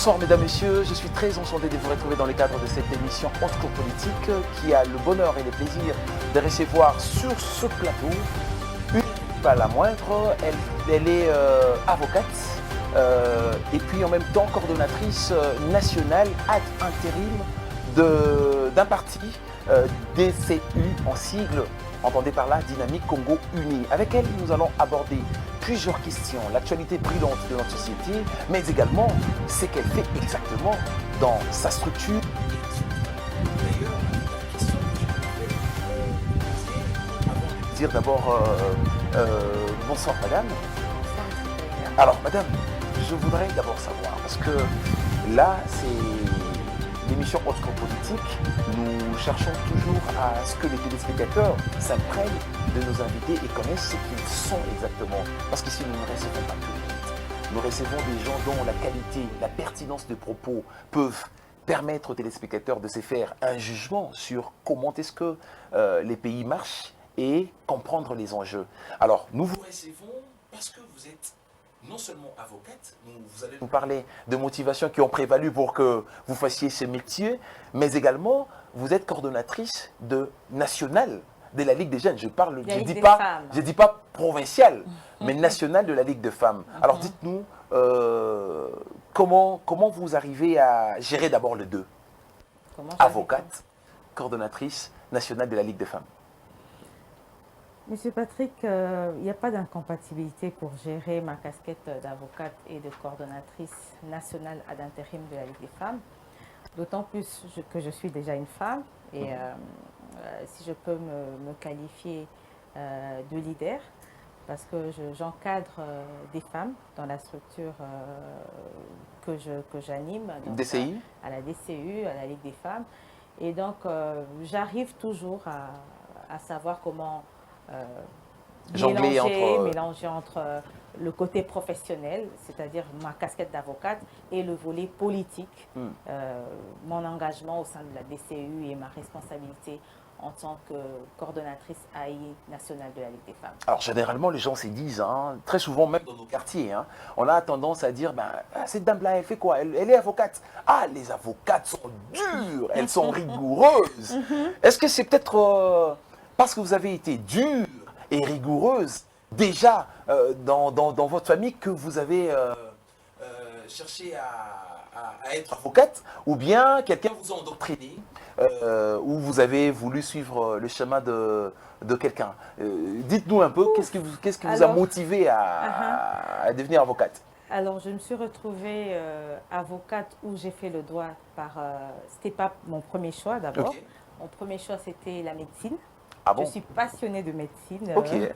Bonsoir mesdames, messieurs, je suis très enchanté de vous retrouver dans le cadre de cette émission Haute Cour Politique qui a le bonheur et le plaisir de recevoir sur ce plateau une, pas la moindre, elle est avocate et puis en même temps coordonnatrice nationale ad intérim d'un parti DCU en sigle, entendez par là Dynamique Congo Uni. Avec elle, nous allons aborder plusieurs questions, l'actualité brûlante de notre société, mais également ce qu'elle fait exactement dans sa structure. Dire d'abord bonsoir madame. Alors madame, je voudrais d'abord savoir, parce que là c'est l'émission Haute Cour Politique, nous cherchons toujours à ce que les téléspectateurs s'imprègnent de nos invités et connaissent ce qu'ils sont exactement. Parce qu'ici, nous ne recevons pas tout le monde. Nous recevons des gens dont la qualité, la pertinence des propos peuvent permettre aux téléspectateurs de se faire un jugement sur comment est-ce que les pays marchent et comprendre les enjeux. Alors, nous vous recevons parce que vous êtes non seulement avocate, vous allez nous parler de motivations qui ont prévalu pour que vous fassiez ce métier, mais également, vous êtes coordonnatrice nationale de la Ligue des jeunes. Je parle, je dis pas provinciale, mais nationale de la Ligue des femmes. Alors dites-nous, comment vous arrivez à gérer d'abord les deux? Avocate, coordonnatrice nationale de la Ligue des femmes. Monsieur Patrick, il n'y a pas d'incompatibilité pour gérer ma casquette d'avocate et de coordonnatrice nationale ad intérim de la Ligue des femmes. D'autant plus que je suis déjà une femme et si je peux me qualifier de leader, parce que j'encadre des femmes dans la structure que j'anime, DCI, à la DCU, à la Ligue des femmes. Et donc, j'arrive toujours à savoir comment mélanger entre le côté professionnel, c'est-à-dire ma casquette d'avocate, et le volet politique, mon engagement au sein de la DCU et ma responsabilité en tant que coordonnatrice AI nationale de la Ligue des femmes. Alors généralement les gens se disent, très souvent même dans nos quartiers, on a tendance à dire, cette dame-là elle fait quoi, elle est avocate. Ah, les avocates sont dures, elles sont rigoureuses. Est-ce que c'est peut-être parce que vous avez été dure et rigoureuse déjà dans votre famille que vous avez cherché à être avocate, ou bien quelqu'un vous a endoctriné ou vous avez voulu suivre le chemin de quelqu'un? Dites-nous un peu, qu'est-ce qui vous a motivé à devenir avocate? Alors, je me suis retrouvée avocate où j'ai fait le droit c'était pas mon premier choix d'abord. Okay. Mon premier choix, c'était la médecine. Ah bon? Je suis passionnée de médecine. Okay.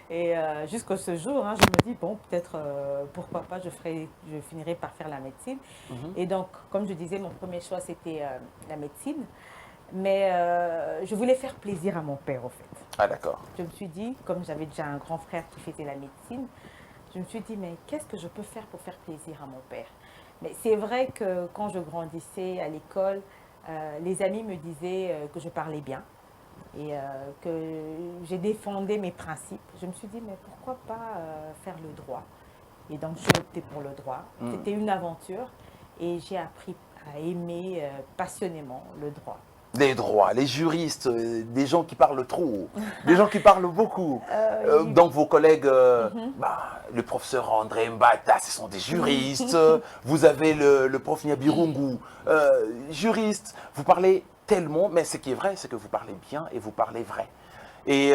Et jusqu'à ce jour, je me dis, bon, peut-être, pourquoi pas, je finirai par faire la médecine. Et donc, comme je disais, mon premier choix, c'était la médecine. Mais je voulais faire plaisir à mon père, au fait. Ah, d'accord. Je me suis dit, comme j'avais déjà un grand frère qui faisait la médecine, je me suis dit, mais qu'est-ce que je peux faire pour faire plaisir à mon père? Mais c'est vrai que quand je grandissais à l'école, les amis me disaient que je parlais bien et que j'ai défendu mes principes. Je me suis dit, mais pourquoi pas faire le droit? Et donc, j'ai opté pour le droit. C'était une aventure et j'ai appris à aimer passionnément le droit. Les droits, les juristes, des gens qui parlent trop, des gens qui parlent beaucoup. Donc vos collègues, le professeur André Mbata, ce sont des juristes. Vous avez le prof Nyabirungu, juriste. Vous parlez tellement, mais ce qui est vrai, c'est que vous parlez bien et vous parlez vrai. Et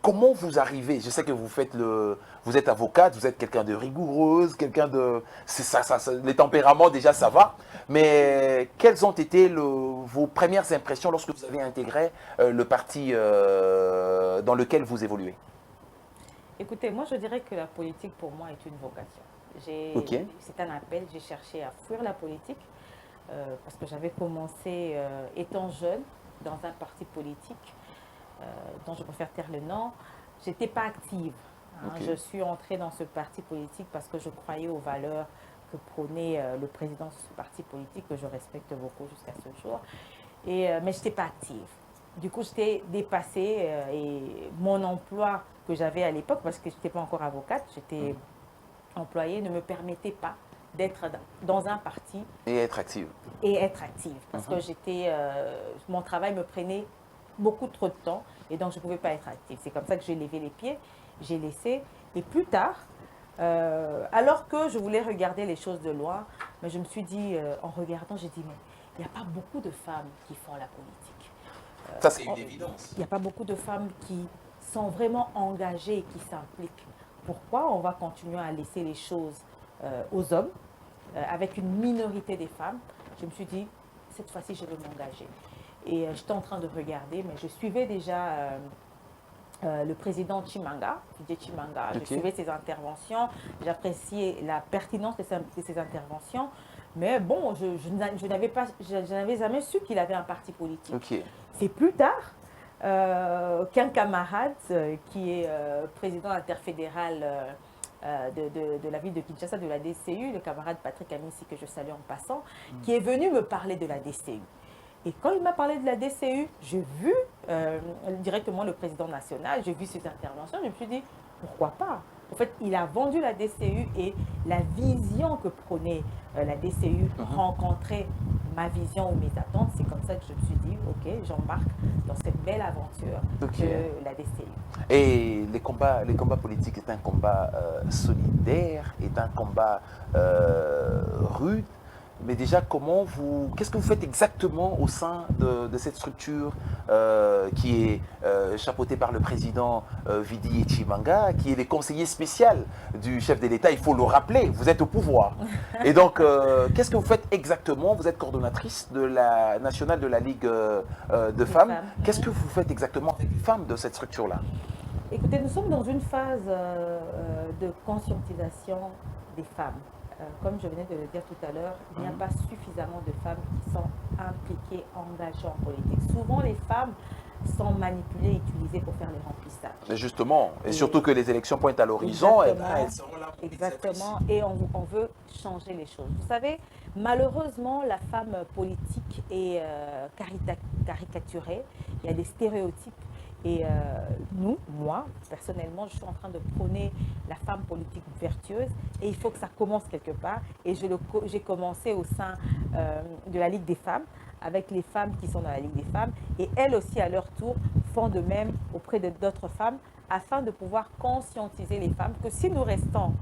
comment vous arrivez? Je sais que vous êtes avocate, vous êtes quelqu'un de rigoureuse, quelqu'un de... les tempéraments déjà ça va, mais quelles ont été vos premières impressions lorsque vous avez intégré le parti dans lequel vous évoluez? Écoutez, moi je dirais que la politique pour moi est une vocation. Okay. C'est un appel, j'ai cherché à fuir la politique parce que j'avais commencé étant jeune dans un parti politique. Dont je préfère taire le nom, je n'étais pas active. Okay. Je suis entrée dans ce parti politique parce que je croyais aux valeurs que prônait le président de ce parti politique, que je respecte beaucoup jusqu'à ce jour. Mais je n'étais pas active. Du coup, j'étais dépassée et mon emploi que j'avais à l'époque, parce que je n'étais pas encore avocate, j'étais employée, ne me permettait pas d'être dans un parti. Et être active. Et être active. Parce que mon travail me prenait beaucoup trop de temps et donc je ne pouvais pas être active. C'est comme ça que j'ai levé les pieds, j'ai laissé. Et plus tard, alors que je voulais regarder les choses de loin, mais je me suis dit, en regardant, j'ai dit, mais il n'y a pas beaucoup de femmes qui font la politique. Ça, c'est une évidence. Il n'y a pas beaucoup de femmes qui sont vraiment engagées et qui s'impliquent. Pourquoi on va continuer à laisser les choses aux hommes, avec une minorité des femmes? Je me suis dit, cette fois-ci, je vais m'engager. Et j'étais en train de regarder, mais je suivais déjà le président Chimanga, Didier Chimanga. Je suivais ses interventions, j'appréciais la pertinence de ses interventions. Mais bon, je n'avais jamais su qu'il avait un parti politique. C'est plus tard qu'un camarade qui est président interfédéral de la ville de Kinshasa, de la DCU, le camarade Patrick Amissi, que je salue en passant, qui est venu me parler de la DCU. Et quand il m'a parlé de la DCU, j'ai vu directement le président national, j'ai vu ses interventions, je me suis dit, pourquoi pas? En fait, il a vendu la DCU et la vision que prenait la DCU rencontrait ma vision ou mes attentes. C'est comme ça que je me suis dit, ok, j'embarque dans cette belle aventure de la DCU. Et les combats politiques est un combat solidaire, est un combat rude. Mais déjà, qu'est-ce que vous faites exactement au sein de cette structure qui est chapeautée par le président Vidi Chimanga, qui est le conseiller spécial du chef de l'État? Il faut le rappeler, vous êtes au pouvoir. Et donc, qu'est-ce que vous faites exactement? Vous êtes coordonnatrice de la nationale de la Ligue de femmes. Qu'est-ce que vous faites exactement avec les femmes de cette structure-là? Écoutez, nous sommes dans une phase de conscientisation des femmes. Comme je venais de le dire tout à l'heure, il n'y a pas suffisamment de femmes qui sont impliquées, engagées en politique. Souvent, les femmes sont manipulées, utilisées pour faire les remplissages. Mais justement, et surtout que les élections pointent à l'horizon, elles seront là. Exactement, et on veut changer les choses. Vous savez, malheureusement, la femme politique est caricaturée, il y a des stéréotypes. Et moi, personnellement, je suis en train de prôner la femme politique vertueuse et il faut que ça commence quelque part. Et j'ai commencé au sein de la Ligue des femmes, avec les femmes qui sont dans la Ligue des femmes. Et elles aussi, à leur tour, font de même auprès d'autres femmes afin de pouvoir conscientiser les femmes que si nous restons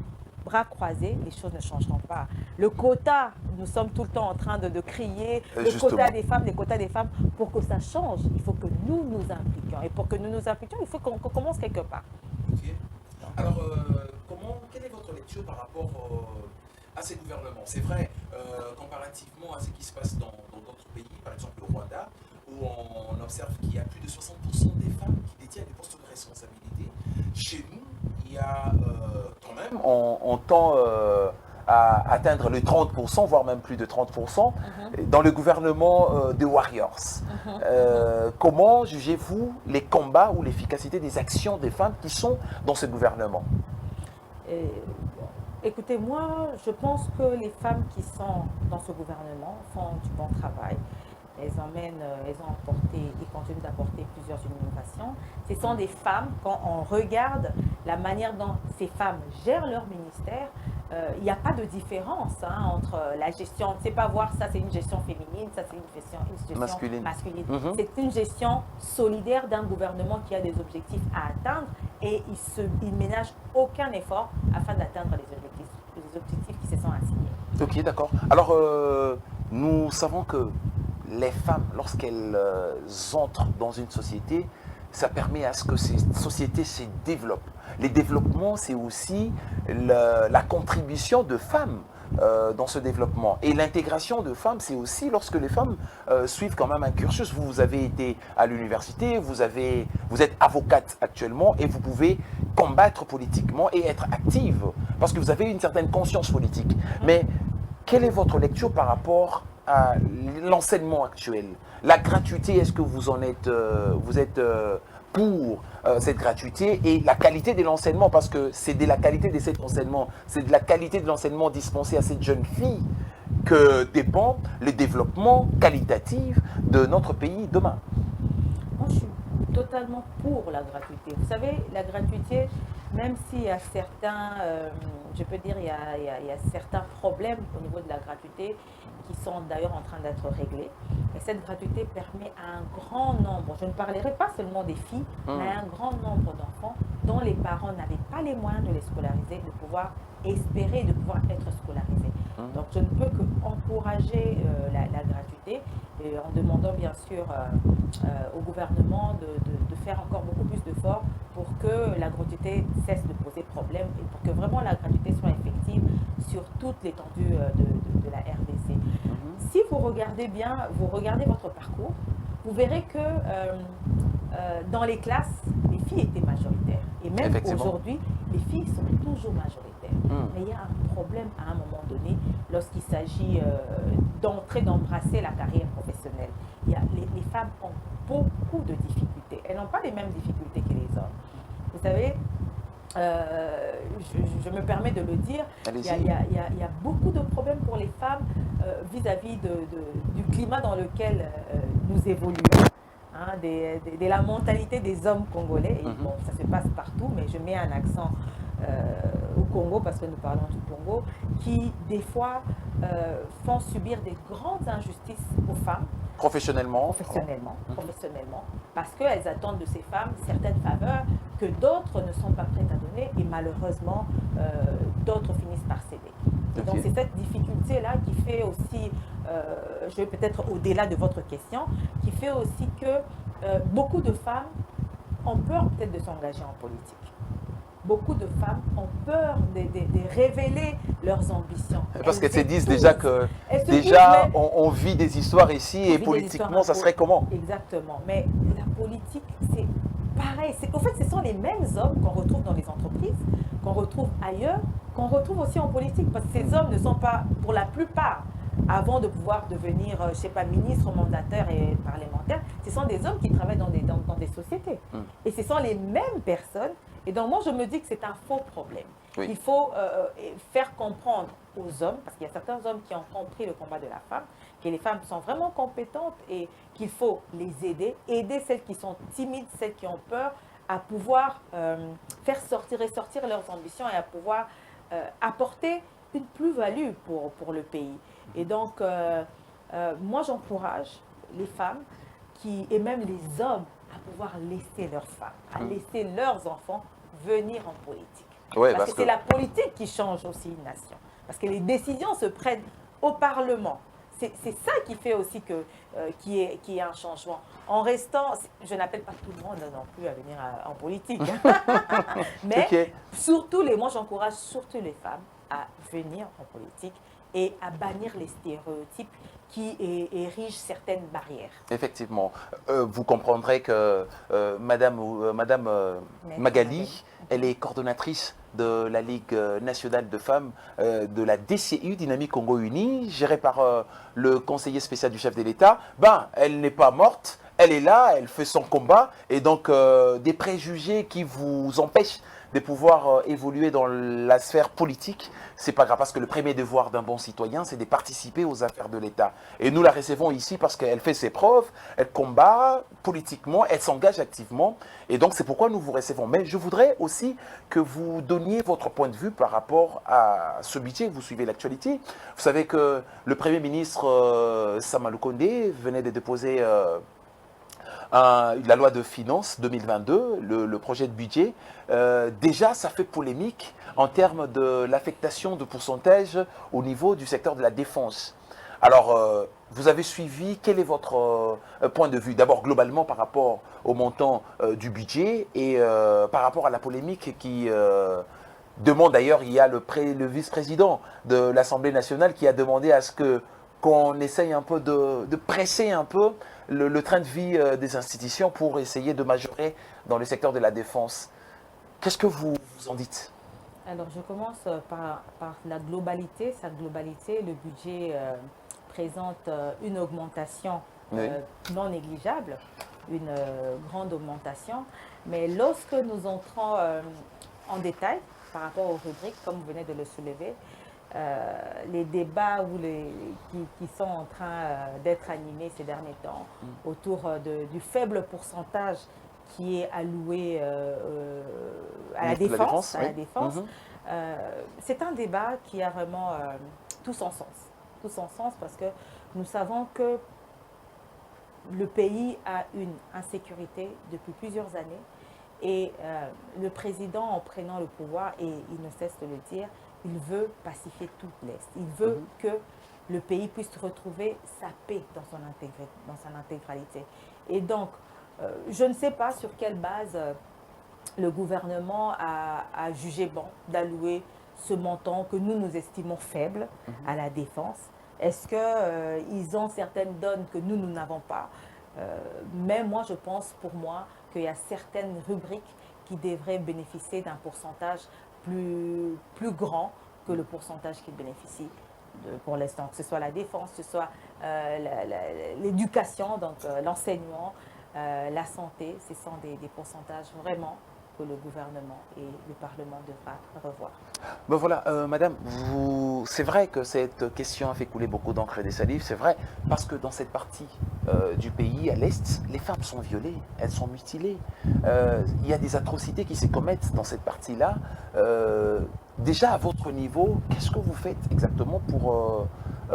bras croisés, les choses ne changeront pas. Le quota, nous sommes tout le temps en train de crier, les quotas des femmes, pour que ça change, il faut que nous nous impliquions. Et pour que nous nous impliquions, il faut qu'on commence quelque part. Okay. Alors, quelle est votre lecture par rapport à ces gouvernements? C'est vrai, comparativement à ce qui se passe dans d'autres pays, par exemple le Rwanda, où on observe qu'il y a plus de 60% des femmes qui détiennent des postes de responsabilité. Chez nous, il y a quand même, on tend à atteindre les 30%, voire même plus de 30%, dans le gouvernement des Warriors. Comment jugez-vous les combats ou l'efficacité des actions des femmes qui sont dans ce gouvernement? Écoutez, moi, je pense que les femmes qui sont dans ce gouvernement font du bon travail. Elles ont apporté et continuent d'apporter plusieurs innovations. Ce sont des femmes, quand on regarde la manière dont ces femmes gèrent leur ministère, il n'y a pas de différence entre la gestion. C'est pas voir ça, c'est une gestion féminine, ça c'est une gestion masculine. C'est une gestion solidaire d'un gouvernement qui a des objectifs à atteindre et il ne ménage aucun effort afin d'atteindre les objectifs qui se sont assignés. Ok, d'accord. Alors, nous savons que les femmes, lorsqu'elles entrent dans une société, ça permet à ce que ces sociétés se développent. Les développements, c'est aussi la contribution de femmes dans ce développement. Et l'intégration de femmes, c'est aussi lorsque les femmes suivent quand même un cursus. Vous avez été à l'université, vous êtes avocate actuellement et vous pouvez combattre politiquement et être active parce que vous avez une certaine conscience politique. Mais quelle est votre lecture par rapport à l'enseignement actuel? La gratuité, est-ce que vous êtes pour cette gratuité et la qualité de l'enseignement? Parce que c'est de la qualité de cet enseignement, c'est de la qualité de l'enseignement dispensé à cette jeune fille que dépend le développement qualitatif de notre pays demain. Moi, je suis totalement pour la gratuité. Vous savez, la gratuité, même s'il y a certains, je peux dire, il y a certains problèmes au niveau de la gratuité qui sont d'ailleurs en train d'être réglés. Et cette gratuité permet à un grand nombre, je ne parlerai pas seulement des filles, mais à un grand nombre d'enfants dont les parents n'avaient pas les moyens de les scolariser, de pouvoir espérer de pouvoir être scolarisés. Donc je ne peux qu'encourager la gratuité en demandant bien sûr au gouvernement de faire encore beaucoup plus d'efforts pour que la gratuité cesse de poser problème et pour que vraiment la gratuité soit effective sur toute l'étendue de la RDC. Si vous regardez bien, vous regardez votre parcours, vous verrez que dans les classes, les filles étaient majoritaires. Et même aujourd'hui, les filles sont toujours majoritaires. Mais il y a un problème à un moment donné lorsqu'il s'agit d'embrasser la carrière professionnelle. Les femmes ont beaucoup de difficultés. Elles n'ont pas les mêmes difficultés que les hommes. Vous savez, je me permets de le dire, il y a beaucoup de problèmes pour les femmes vis-à-vis du climat dans lequel nous évoluons. Hein, de la mentalité des hommes congolais. Et bon, ça se passe partout, mais je mets un accent au Congo parce que nous parlons du Congo, qui des fois font subir des grandes injustices aux femmes. Professionnellement, parce qu'elles attendent de ces femmes certaines faveurs que d'autres ne sont pas prêtes à donner et malheureusement d'autres finissent par céder. Et donc c'est cette difficulté-là qui fait aussi, je vais peut-être au-delà de votre question, qui fait aussi que beaucoup de femmes ont peur peut-être de s'engager en politique. Beaucoup de femmes ont peur de révéler leurs ambitions. Parce qu'elles se disent déjà que on vit des histoires ici et politiquement, ça serait comment? Exactement. Mais la politique, c'est pareil. En fait, ce sont les mêmes hommes qu'on retrouve dans les entreprises, qu'on retrouve ailleurs, qu'on retrouve aussi en politique. Parce que ces hommes ne sont pas, pour la plupart, avant de pouvoir devenir, je ne sais pas, ministre, mandataire et parlementaire, ce sont des hommes qui travaillent dans des sociétés. Et ce sont les mêmes personnes. Et donc moi, je me dis que c'est un faux problème. Il faut faire comprendre aux hommes, parce qu'il y a certains hommes qui ont compris le combat de la femme, que les femmes sont vraiment compétentes et qu'il faut les aider celles qui sont timides, celles qui ont peur, à pouvoir faire ressortir leurs ambitions et à pouvoir apporter une plus-value pour le pays. Et donc, moi, j'encourage les femmes et même les hommes à pouvoir laisser leurs femmes, à laisser leurs enfants venir en politique. Parce que c'est la politique qui change aussi une nation. Parce que les décisions se prennent au Parlement. C'est ça qui fait aussi qu'il y ait un changement. En restant, je n'appelle pas tout le monde non plus à venir en politique. Mais surtout, moi j'encourage surtout les femmes à venir en politique et à bannir les stéréotypes qui érigent certaines barrières. Effectivement. Vous comprendrez que Madame Magali, elle est coordonnatrice de la Ligue nationale de femmes de la DCU, Dynamique Congo Uni, gérée par le conseiller spécial du chef de l'État. Elle n'est pas morte, elle est là, elle fait son combat. Et donc, des préjugés qui vous empêchent de pouvoir évoluer dans la sphère politique, c'est pas grave, parce que le premier devoir d'un bon citoyen, c'est de participer aux affaires de l'État. Et nous la recevons ici parce qu'elle fait ses preuves, elle combat politiquement, elle s'engage activement, et donc c'est pourquoi nous vous recevons. Mais je voudrais aussi que vous donniez votre point de vue par rapport à ce budget. Vous suivez l'actualité. Vous savez que le Premier ministre Sama Lukonde venait de déposer la loi de finances 2022, le projet de budget. Déjà, ça fait polémique en termes de l'affectation de pourcentage au niveau du secteur de la défense. Alors, vous avez suivi, quel est votre point de vue? D'abord, globalement, par rapport au montant du budget et par rapport à la polémique qui demande, d'ailleurs, il y a le vice-président de l'Assemblée nationale qui a demandé à ce qu'on essaye un peu de presser un peu le train de vie des institutions pour essayer de majorer dans le secteur de la défense. Qu'est-ce que vous en dites? Alors, je commence par la globalité. Sa globalité, le budget présente une augmentation non négligeable, une grande augmentation. Mais lorsque nous entrons en détail par rapport aux rubriques, comme vous venez de le soulever, les débats qui sont en train d'être animés ces derniers temps autour du faible pourcentage qui est alloué à la Ministre de défense. oui. C'est un débat qui a vraiment tout son sens. Tout son sens parce que nous savons que le pays a une insécurité depuis plusieurs années et le président, en prenant le pouvoir, et il ne cesse de le dire, il veut pacifier tout l'Est. Il veut que le pays puisse retrouver sa paix dans son intégralité. Et donc, je ne sais pas sur quelle base le gouvernement a jugé bon d'allouer ce montant que nous estimons faible à la défense. Est-ce qu'ils ont certaines donnes que nous n'avons pas? Mais moi, je pense pour moi qu'il y a certaines rubriques qui devraient bénéficier d'un pourcentage plus grand que le pourcentage qu'ils bénéficient pour l'instant, que ce soit la défense, que ce soit l'éducation, donc l'enseignement, la santé. Ce sont des pourcentages vraiment que le gouvernement et le Parlement devra revoir. Ben voilà, madame, c'est vrai que cette question a fait couler beaucoup d'encre et des salives, c'est vrai, parce que dans cette partie du pays, à l'Est, les femmes sont violées, elles sont mutilées. Il y a des atrocités qui se commettent dans cette partie-là. Déjà, à votre niveau, qu'est-ce que vous faites exactement pour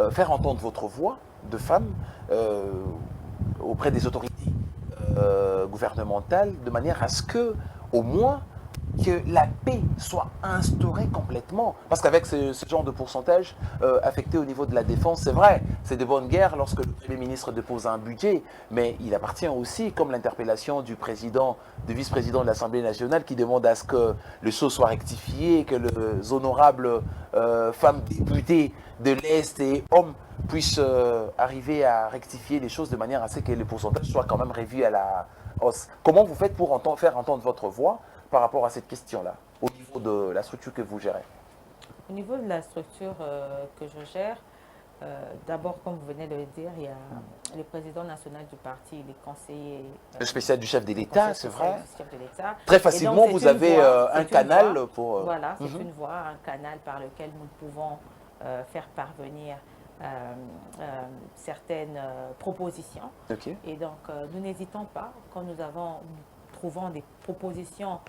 faire entendre votre voix de femme auprès des autorités gouvernementales, de manière à ce que, au moins, que la paix soit instaurée complètement. Parce qu'avec ce genre de pourcentage affecté au niveau de la défense, c'est vrai, c'est de bonne guerre lorsque le Premier ministre dépose un budget, mais il appartient aussi, comme l'interpellation du président, du vice-président de l'Assemblée nationale qui demande à ce que le sceau soit rectifié, que les honorables femmes députées de l'Est et hommes puissent arriver à rectifier les choses de manière à ce que les pourcentages soient quand même revus à la hausse. Comment vous faites pour faire entendre votre voix par rapport à cette question-là, au niveau de la structure que vous gérez? Au niveau de la structure que je gère, d'abord, comme vous venez de le dire, il y a le président national du parti, les conseillers... le spécial du chef de l'État, c'est vrai. Très facilement, vous avez un canal pour... Voilà, c'est une voie, un canal par lequel nous pouvons faire parvenir certaines propositions. Okay. Et donc, nous n'hésitons pas, quand nous trouvons des propositions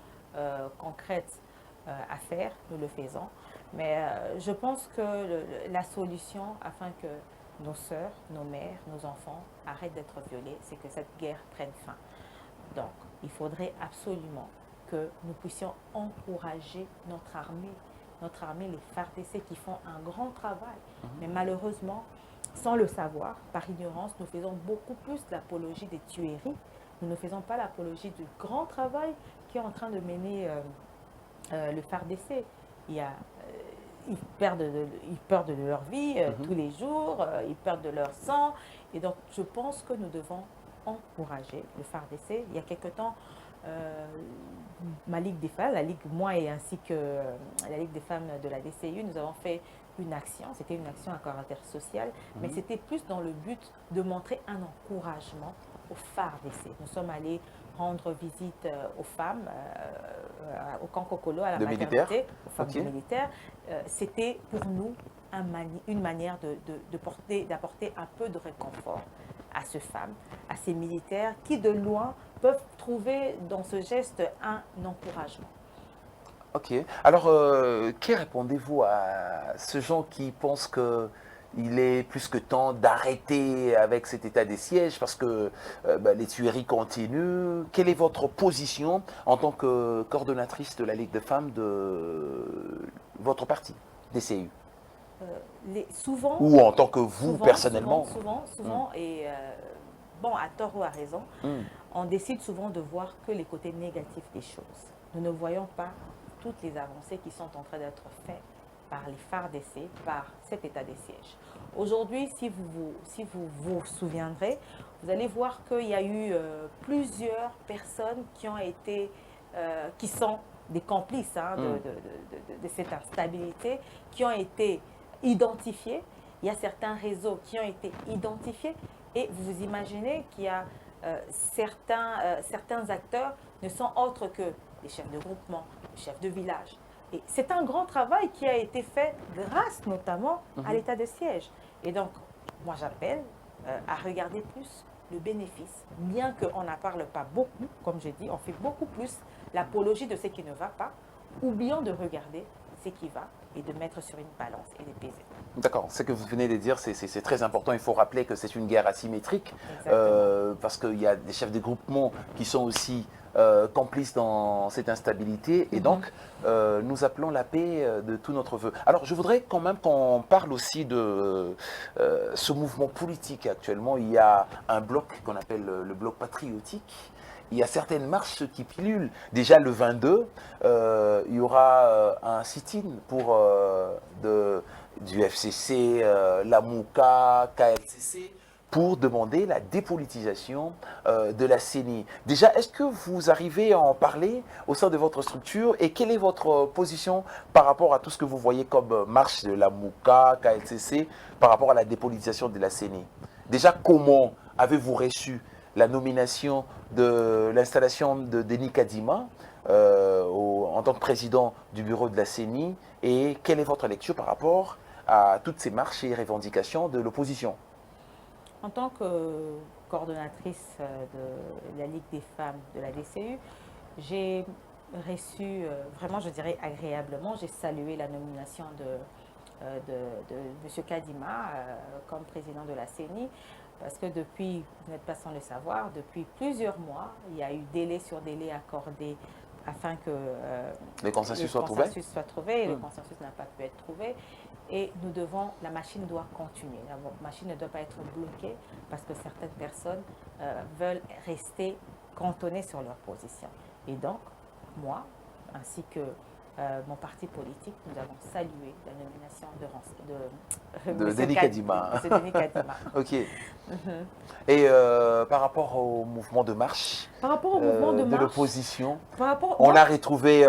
concrètes à faire, nous le faisons. Mais je pense que la solution, afin que nos sœurs, nos mères, nos enfants arrêtent d'être violés, c'est que cette guerre prenne fin. Donc, il faudrait absolument que nous puissions encourager notre armée, les FARDC qui font un grand travail. Mais malheureusement, sans le savoir, par ignorance, nous faisons beaucoup plus l'apologie des tueries. Nous ne faisons pas l'apologie du grand travail qui est en train de mener le FARDC. Ils perdent de leur vie tous les jours, ils perdent de leur sang. Et donc, je pense que nous devons encourager le FARDC. Il y a quelque temps, ma Ligue des femmes, moi et ainsi que la Ligue des femmes de la DCU, nous avons fait une action. C'était une action à caractère social, mais c'était plus dans le but de montrer un encouragement aux FARDC. Nous sommes allés rendre visite aux femmes, au camp Kokolo, à la maternité, aux femmes militaires. C'était pour nous une manière d'apporter un peu de réconfort à ces femmes, à ces militaires qui de loin peuvent trouver dans ce geste un encouragement. Ok. Alors, que répondez-vous à ces gens qui pensent qu'il est plus que temps d'arrêter avec cet état des sièges parce que les tueries continuent? Quelle est votre position en tant que coordonnatrice de la Ligue des femmes de votre parti, DCU? Souvent, ou en tant que vous, personnellement? Souvent, et bon, à tort ou à raison, on décide souvent de voir que les côtés négatifs des choses. Nous ne voyons pas toutes les avancées qui sont en train d'être faites par les FARDC, par cet état des sièges. Aujourd'hui, si vous vous souviendrez, vous allez voir qu'il y a eu plusieurs personnes qui sont des complices de cette instabilité, qui ont été identifiés. Il y a certains réseaux qui ont été identifiés et vous imaginez qu'il y a certains acteurs ne sont autres que des chefs de groupement, des chefs de village. Et c'est un grand travail qui a été fait grâce notamment à l'état de siège. Et donc, moi j'appelle à regarder plus le bénéfice, bien qu'on n'en parle pas beaucoup, comme je dis, on fait beaucoup plus l'apologie de ce qui ne va pas, oublions de regarder ce qui va et de mettre sur une balance et de peser. D'accord, ce que vous venez de dire, c'est très important. Il faut rappeler que c'est une guerre asymétrique parce qu'il y a des chefs de groupement qui sont aussi complices dans cette instabilité et donc nous appelons la paix de tout notre vœu. Alors je voudrais quand même qu'on parle aussi de ce mouvement politique actuellement. Il y a un bloc qu'on appelle le bloc patriotique. Il y a certaines marches qui pilulent. Déjà le 22, il y aura un sit-in pour du FCC, la MOUCA, KLCC, pour demander la dépolitisation de la CENI. Déjà, est-ce que vous arrivez à en parler au sein de votre structure et quelle est votre position par rapport à tout ce que vous voyez comme marche de la MOUCA, KLCC, par rapport à la dépolitisation de la CENI? Déjà, comment avez-vous reçu la nomination de l'installation de Denis Kadima en tant que président du bureau de la CENI et quelle est votre lecture par rapport à toutes ces marches et revendications de l'opposition? En tant que coordonnatrice de la Ligue des femmes de la DCU, j'ai reçu, vraiment je dirais agréablement, j'ai salué la nomination de M. Kadima comme président de la CENI. Parce que depuis, vous n'êtes pas sans le savoir, depuis plusieurs mois, il y a eu délai sur délai accordé afin que le consensus soit trouvé. Le consensus n'a pas pu être trouvé. Et nous devons, la machine doit continuer. La machine ne doit pas être bloquée parce que certaines personnes veulent rester cantonnées sur leur position. Et donc, moi, ainsi que mon parti politique, nous avons salué la nomination de Denis Kadima. Ok. Et par rapport au mouvement de marche, de l'opposition, on a retrouvé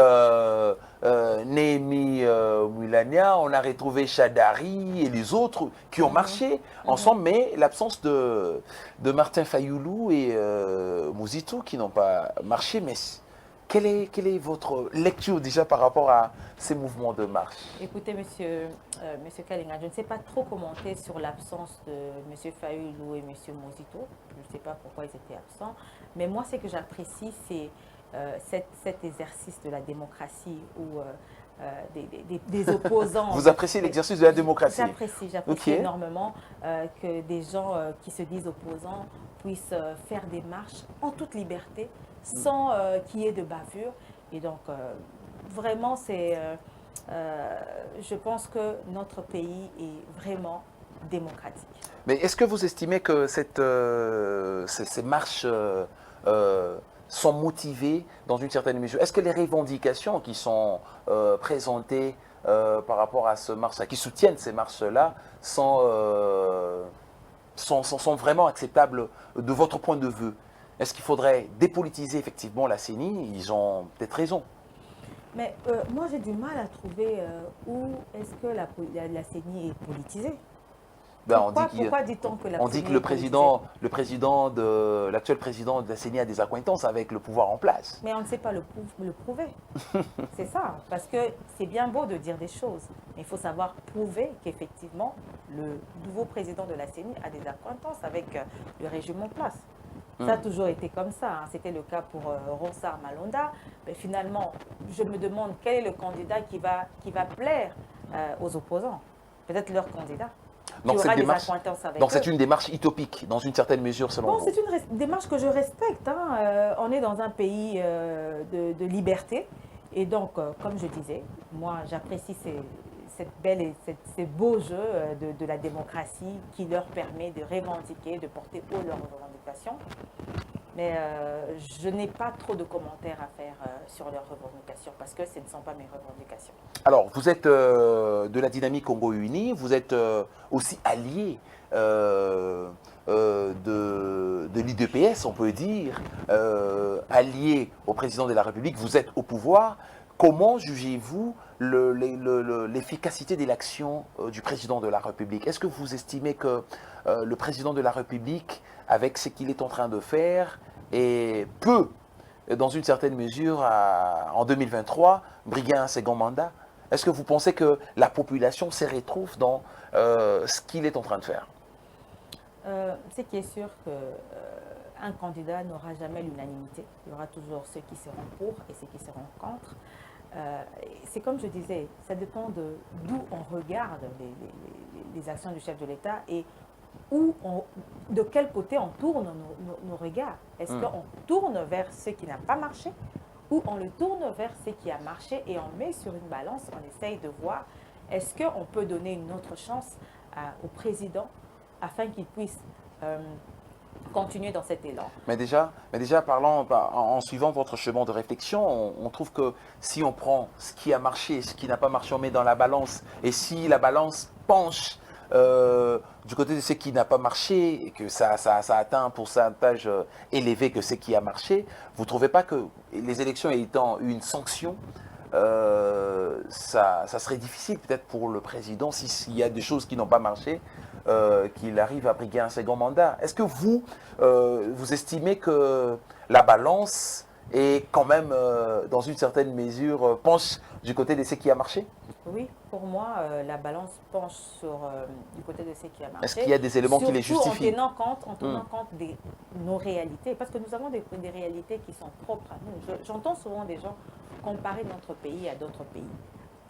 Néhémie Moulania, on a retrouvé Chadari et les autres qui ont marché ensemble, mais l'absence de Martin Fayoulou et Mouzitou qui n'ont pas marché, mais quelle est votre lecture déjà par rapport à ces mouvements de marche? Écoutez, monsieur Kalinga, je ne sais pas trop commenter sur l'absence de monsieur Fayoulou et monsieur Mozito. Je ne sais pas pourquoi ils étaient absents. Mais moi, ce que j'apprécie, c'est cet exercice de la démocratie où des opposants... Vous appréciez l'exercice de la démocratie? J'apprécie énormément que des gens qui se disent opposants puissent faire des marches en toute liberté, sans qu'il y ait de bavure. Et donc, vraiment, je pense que notre pays est vraiment démocratique. Mais est-ce que vous estimez que ces marches sont motivées dans une certaine mesure? Est-ce que les revendications qui sont présentées par rapport à ce marche, qui soutiennent ces marches-là, sont vraiment acceptables de votre point de vue? Est-ce qu'il faudrait dépolitiser effectivement la CENI? Ils ont peut-être raison. Mais moi, j'ai du mal à trouver où est-ce que la CENI est politisée. Ben, pourquoi dit-on que la CENI on dit que l'actuel président de la CENI a des accointances avec le pouvoir en place. Mais on ne sait pas le prouver. C'est ça. Parce que c'est bien beau de dire des choses, mais il faut savoir prouver qu'effectivement, le nouveau président de la CENI a des accointances avec le régime en place. Ça a toujours été comme ça. Hein. C'était le cas pour Ronsard Malonda. Mais finalement, je me demande quel est le candidat qui va plaire aux opposants. Peut-être leur candidat. Donc c'est une démarche utopique, dans une certaine mesure, selon vous? C'est une démarche que je respecte. Hein. On est dans un pays de liberté. Et donc, comme je disais, moi, j'apprécie ces beaux jeux de la démocratie qui leur permet de revendiquer, de porter haut leurs revendications. Mais je n'ai pas trop de commentaires à faire sur leurs revendications parce que ce ne sont pas mes revendications. Alors, vous êtes de la dynamique Congo Uni, vous êtes aussi allié de l'IDPS, on peut dire, allié au président de la République, vous êtes au pouvoir. Comment jugez-vous l'efficacité de l'action du président de la République? Est-ce que vous estimez que le président de la République, avec ce qu'il est en train de faire, peut, dans une certaine mesure, en 2023, briguer un second mandat? Est-ce que vous pensez que la population se retrouve dans ce qu'il est en train de faire? Ce qui est sûr qu'un candidat n'aura jamais l'unanimité. Il y aura toujours ceux qui seront pour et ceux qui seront contre. C'est comme je disais, ça dépend d'où on regarde les actions du chef de l'État et de quel côté on tourne nos regards. Est-ce qu'on tourne vers ce qui n'a pas marché ou on le tourne vers ce qui a marché et on met sur une balance, on essaye de voir est-ce qu'on peut donner une autre chance au président afin qu'il puisse continuer dans cet élan. Mais déjà parlant, en suivant votre chemin de réflexion, on trouve que si on prend ce qui a marché et ce qui n'a pas marché, on met dans la balance, et si la balance penche du côté de ce qui n'a pas marché, et que ça atteint un pourcentage élevé que ce qui a marché, vous ne trouvez pas que les élections étant une sanction, ça serait difficile peut-être pour le président s'il y a des choses qui n'ont pas marché, qu'il arrive à briguer un second mandat. Est-ce que vous estimez que la balance est quand même, dans une certaine mesure, penche du côté de ce qui a marché? Oui, pour moi, la balance penche du côté de ce qui a marché. Est-ce qu'il y a des éléments qui les justifient? Surtout en tenant compte de nos réalités, parce que nous avons des réalités qui sont propres à nous. J'entends souvent des gens comparer notre pays à d'autres pays,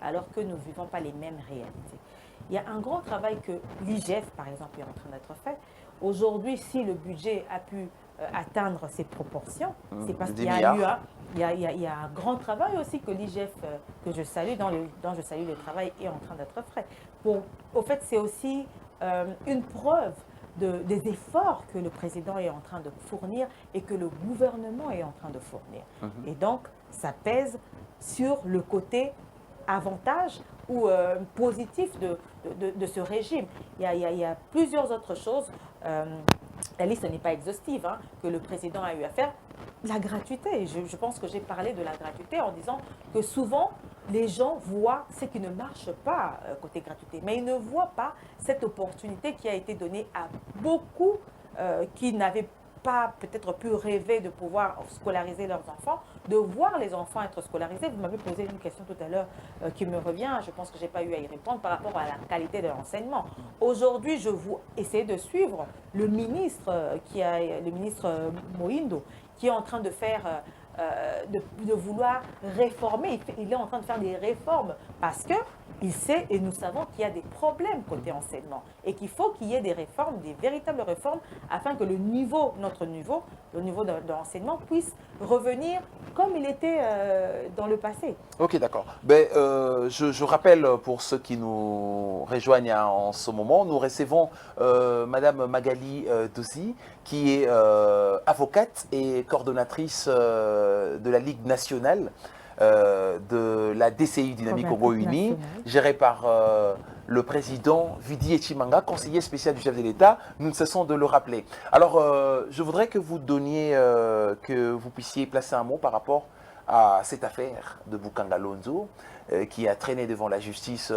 alors que nous ne vivons pas les mêmes réalités. Il y a un grand travail que l'IGF, par exemple, est en train d'être fait. Aujourd'hui, si le budget a pu atteindre ces proportions, c'est parce qu'il y a eu un grand travail aussi que l'IGF, que je salue, dont je salue le travail, est en train d'être fait. Au fait, c'est aussi une preuve des efforts que le président est en train de fournir et que le gouvernement est en train de fournir. Et donc, ça pèse sur le côté avantage ou positif de ce régime. Il y a plusieurs autres choses. La liste n'est pas exhaustive, hein, que le président a eu à faire. La gratuité, je pense que j'ai parlé de la gratuité en disant que souvent, les gens voient ce qui ne marche pas côté gratuité, mais ils ne voient pas cette opportunité qui a été donnée à beaucoup qui n'avaient pas peut-être pu rêver de pouvoir scolariser leurs enfants, de voir les enfants être scolarisés. Vous m'avez posé une question tout à l'heure qui me revient, je pense que je n'ai pas eu à y répondre par rapport à la qualité de l'enseignement. Aujourd'hui, je vous essaie de suivre le ministre, le ministre Moïndo, qui est en train de faire, de vouloir réformer. Il est en train de faire des réformes parce que il sait et nous savons qu'il y a des problèmes côté enseignement et qu'il faut qu'il y ait des réformes, des véritables réformes, afin que notre niveau, le niveau de l'enseignement puisse revenir comme il était dans le passé. Ok, d'accord. Ben, je rappelle pour ceux qui nous rejoignent en ce moment, nous recevons Madame Magali Dozy, qui est avocate et coordonnatrice de la Ligue nationale de la DCI Dynamique Congo-Uni, gérée par le président Vidi Echimanga, conseiller spécial du chef de l'État. Nous ne cessons de le rappeler. Alors, je voudrais que vous donniez, que vous puissiez placer un mot par rapport à cette affaire de Bukanga Lonzo qui a traîné devant la justice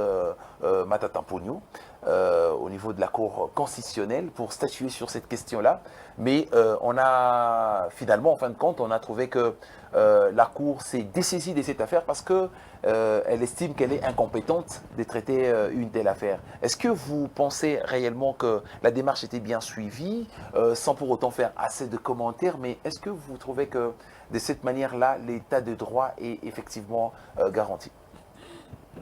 Matata Mpognou au niveau de la Cour constitutionnelle pour statuer sur cette question-là. Mais on a finalement, en fin de compte, on a trouvé que la Cour s'est dessaisie de cette affaire parce qu'elle estime qu'elle est incompétente de traiter une telle affaire. Est-ce que vous pensez réellement que la démarche était bien suivie, sans pour autant faire assez de commentaires, mais est-ce que vous trouvez que de cette manière-là, l'état de droit est effectivement garanti?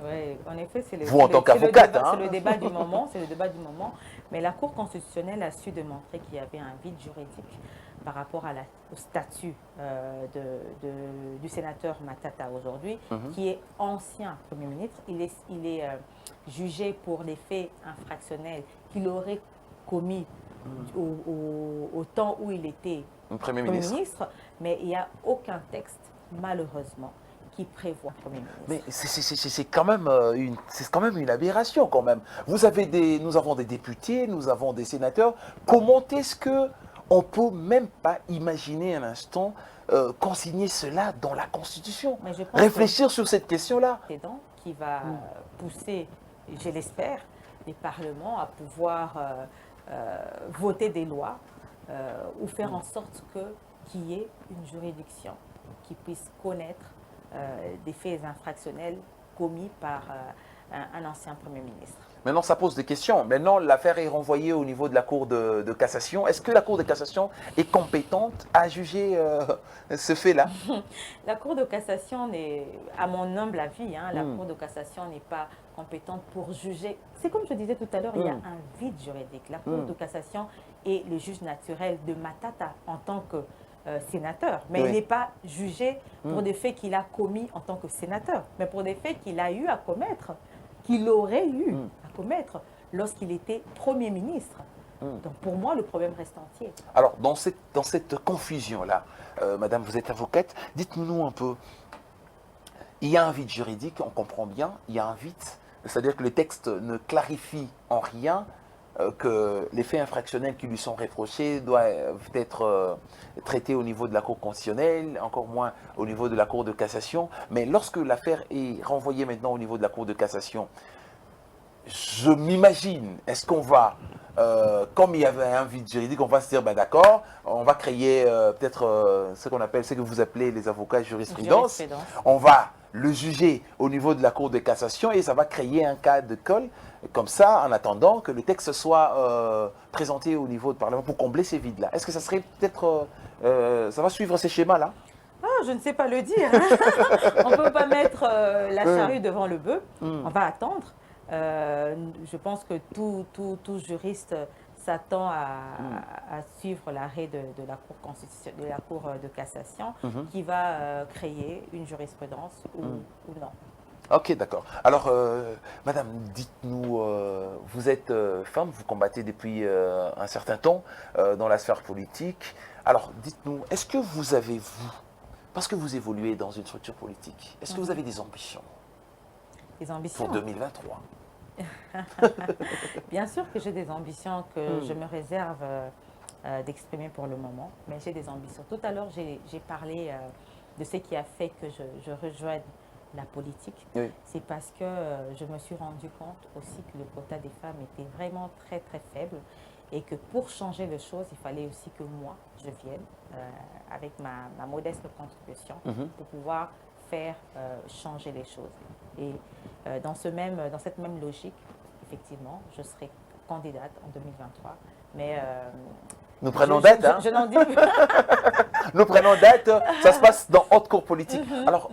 Oui, en effet, c'est le débat du moment, c'est le débat du moment. Mais la Cour constitutionnelle a su démontrer qu'il y avait un vide juridique par rapport au statut du sénateur Matata aujourd'hui, qui est ancien Premier ministre. Il est jugé pour les faits infractionnels qu'il aurait commis au temps où il était Premier ministre. Mais il n'y a aucun texte, malheureusement, qui prévoit Premier ministre. Mais c'est quand même une aberration quand même. Nous avons des députés, nous avons des sénateurs. Comment est-ce que on peut même pas imaginer un instant consigner cela dans la Constitution? Réfléchir sur cette question-là. C'est donc qui va pousser, je l'espère, les parlements à pouvoir voter des lois ou faire en sorte qu'il y ait une juridiction qui puisse connaître des faits infractionnels commis par un ancien Premier ministre. Maintenant, ça pose des questions. Maintenant, l'affaire est renvoyée au niveau de la Cour de cassation. Est-ce que la Cour de cassation est compétente à juger ce fait-là? La Cour de cassation n'est, à mon humble avis, la Hmm. Cour de cassation n'est pas compétente pour juger. C'est comme je disais tout à l'heure, il y a Hmm. un vide juridique. La Cour Hmm. de cassation est le juge naturel de Matata en tant que sénateur, mais Oui. il n'est pas jugé pour Hmm. des faits qu'il a commis en tant que sénateur, mais pour des faits qu'il a eu à commettre, qu'il aurait eu Hmm. à commettre lorsqu'il était Premier ministre. Hmm. Donc pour moi, le problème reste entier. Alors, dans cette confusion-là, madame, vous êtes avocate, dites-nous un peu, il y a un vide juridique, on comprend bien, il y a un vide, c'est-à-dire que le texte ne clarifie en rien que les faits infractionnels qui lui sont reprochés doivent être traités au niveau de la Cour constitutionnelle, encore moins au niveau de la Cour de cassation. Mais lorsque l'affaire est renvoyée maintenant au niveau de la Cour de cassation, je m'imagine, est-ce qu'on va, comme il y avait un vide juridique, on va se dire, ben d'accord, on va créer peut-être ce qu'on appelle, ce que vous appelez les avocats jurisprudence, on va le juger au niveau de la Cour de cassation et ça va créer un cas de colle, comme ça, en attendant que le texte soit présenté au niveau du Parlement pour combler ces vides-là. Est-ce que ça serait peut-être, ça va suivre ces schémas-là? Ah, je ne sais pas le dire. On ne peut pas mettre la charrue devant le bœuf. On va attendre. Je pense que tout juriste s'attend à suivre l'arrêt de la Cour constitutionnelle, de la Cour de cassation, qui va créer une jurisprudence ou non. Ok, d'accord. Alors, madame, dites-nous, vous êtes femme, vous combattez depuis un certain temps dans la sphère politique. Alors, dites-nous, est-ce que vous avez, vous, parce que vous évoluez dans une structure politique, est-ce que vous avez des ambitions Des ambitions pour 2023? Bien sûr que j'ai des ambitions que je me réserve d'exprimer pour le moment, mais j'ai des ambitions. Tout à l'heure, j'ai parlé de ce qui a fait que je rejoigne la politique. Oui. C'est parce que je me suis rendu compte aussi que le quota des femmes était vraiment très très faible et que pour changer les choses, il fallait aussi que moi, je vienne avec ma modeste contribution pour pouvoir faire changer les choses. Et dans cette même logique, effectivement, je serai candidate en 2023. Mais nous prenons date, hein? Je n'en dis plus. Nous prenons date, ça se passe dans haute cour politique. Alors,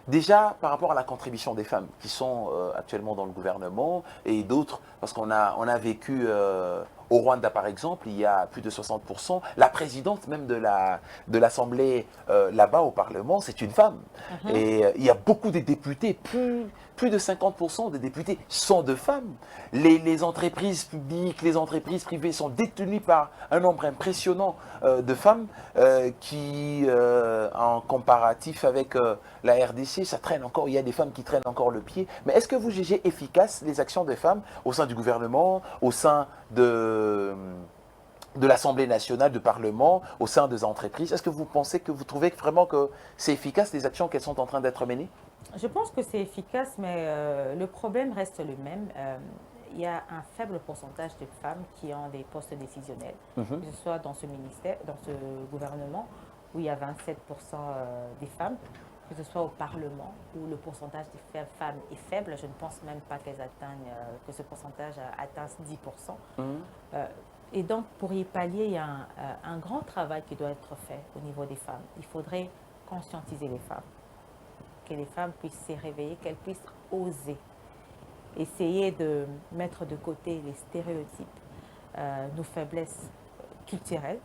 déjà, par rapport à la contribution des femmes qui sont actuellement dans le gouvernement et d'autres, parce qu'on a vécu au Rwanda, par exemple, il y a plus de 60%. La présidente même de l'Assemblée là-bas au Parlement, c'est une femme. Et il y a beaucoup de députés, plus de 50% des députés sont de femmes. Les entreprises publiques, les entreprises privées sont détenues par un nombre impressionnant de femmes qui, en comparatif avec la RDC, ça traîne encore, il y a des femmes qui traînent encore le pied. Mais est-ce que vous jugez efficaces les actions des femmes au sein du gouvernement, au sein de l'Assemblée nationale, du Parlement, au sein des entreprises? Est-ce que vous pensez que vous trouvez vraiment que c'est efficace les actions qu'elles sont en train d'être menées? Je pense que c'est efficace, mais le problème reste le même. Il y a un faible pourcentage de femmes qui ont des postes décisionnels, que ce soit dans ce ministère, dans ce gouvernement, où il y a 27% des femmes, que ce soit au Parlement, où le pourcentage des femmes est faible. Je ne pense même pas qu'elles atteignent, que ce pourcentage atteint 10%. Et donc, pour y pallier, il y a un grand travail qui doit être fait au niveau des femmes. Il faudrait conscientiser les femmes, que les femmes puissent se réveiller, qu'elles puissent oser. Essayer de mettre de côté les stéréotypes, nos faiblesses culturelles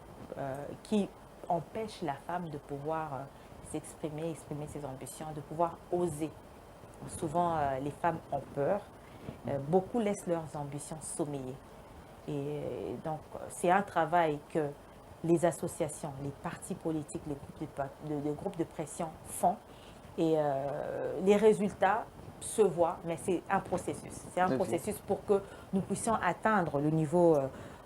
qui empêchent la femme de pouvoir s'exprimer, exprimer ses ambitions, de pouvoir oser. Souvent, les femmes ont peur. Beaucoup laissent leurs ambitions sommeiller. Et donc, c'est un travail que les associations, les partis politiques, les groupes de pression font. Et les résultats se voient, mais c'est un processus. C'est un processus pour que nous puissions atteindre le niveau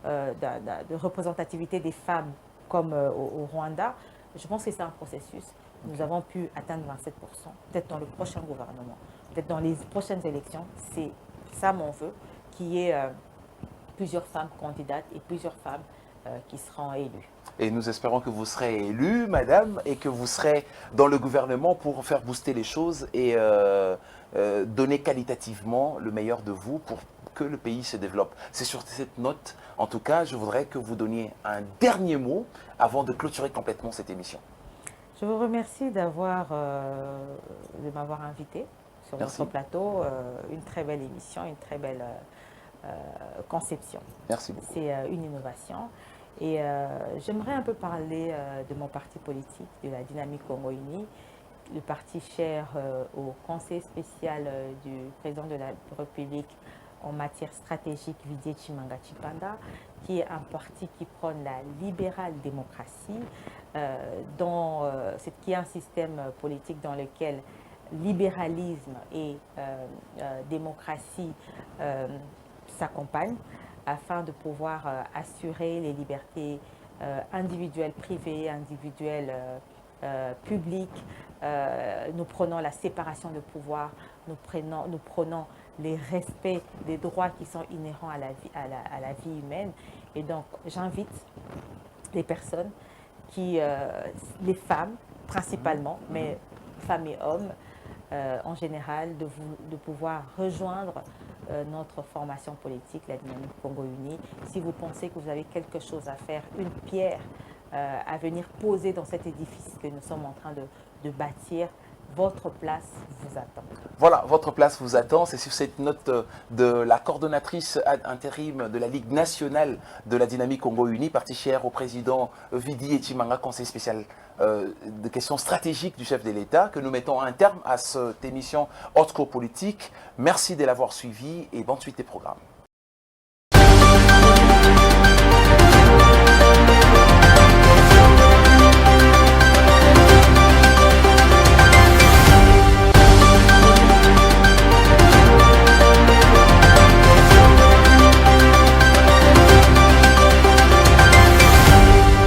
de représentativité des femmes comme au Rwanda. Je pense que c'est un processus. Nous avons pu atteindre 27%, peut-être dans le prochain gouvernement, peut-être dans les prochaines élections. C'est ça mon vœu, qu'il y ait plusieurs femmes candidates et plusieurs femmes qui seront élues. Et nous espérons que vous serez élue, madame, et que vous serez dans le gouvernement pour faire booster les choses et donner qualitativement le meilleur de vous pour que le pays se développe. C'est sur cette note, en tout cas, je voudrais que vous donniez un dernier mot avant de clôturer complètement cette émission. Je vous remercie de m'avoir invité sur Merci. votre plateau. Une très belle émission, une très belle conception. Merci beaucoup. C'est une innovation. Et j'aimerais un peu parler de mon parti politique, de la Dynamique Congo Uni, le parti cher au conseil spécial du président de la République en matière stratégique, Didier Tshimanga Tshibanda, qui est un parti qui prône la libérale démocratie, qui est un système politique dans lequel libéralisme et démocratie s'accompagnent afin de pouvoir assurer les libertés individuelles privées, individuelles publiques. Nous prenons la séparation de pouvoir, nous prenons les respects des droits qui sont inhérents à la vie humaine. Et donc, j'invite les personnes les femmes principalement, mais femmes et hommes en général, de pouvoir rejoindre notre formation politique, la Dynamique Congo Uni. Si vous pensez que vous avez quelque chose à faire, une pierre à venir poser dans cet édifice que nous sommes en train de bâtir, votre place vous attend. Voilà, votre place vous attend. C'est sur cette note de la coordonnatrice intérim de la Ligue nationale de la Dynamique Congo Uni, parti cher au président Didier Tshimanga, conseil spécial de questions stratégiques du chef de l'État, que nous mettons un terme à cette émission Haute Cour Politique. Merci de l'avoir suivi et bonne suite des programmes.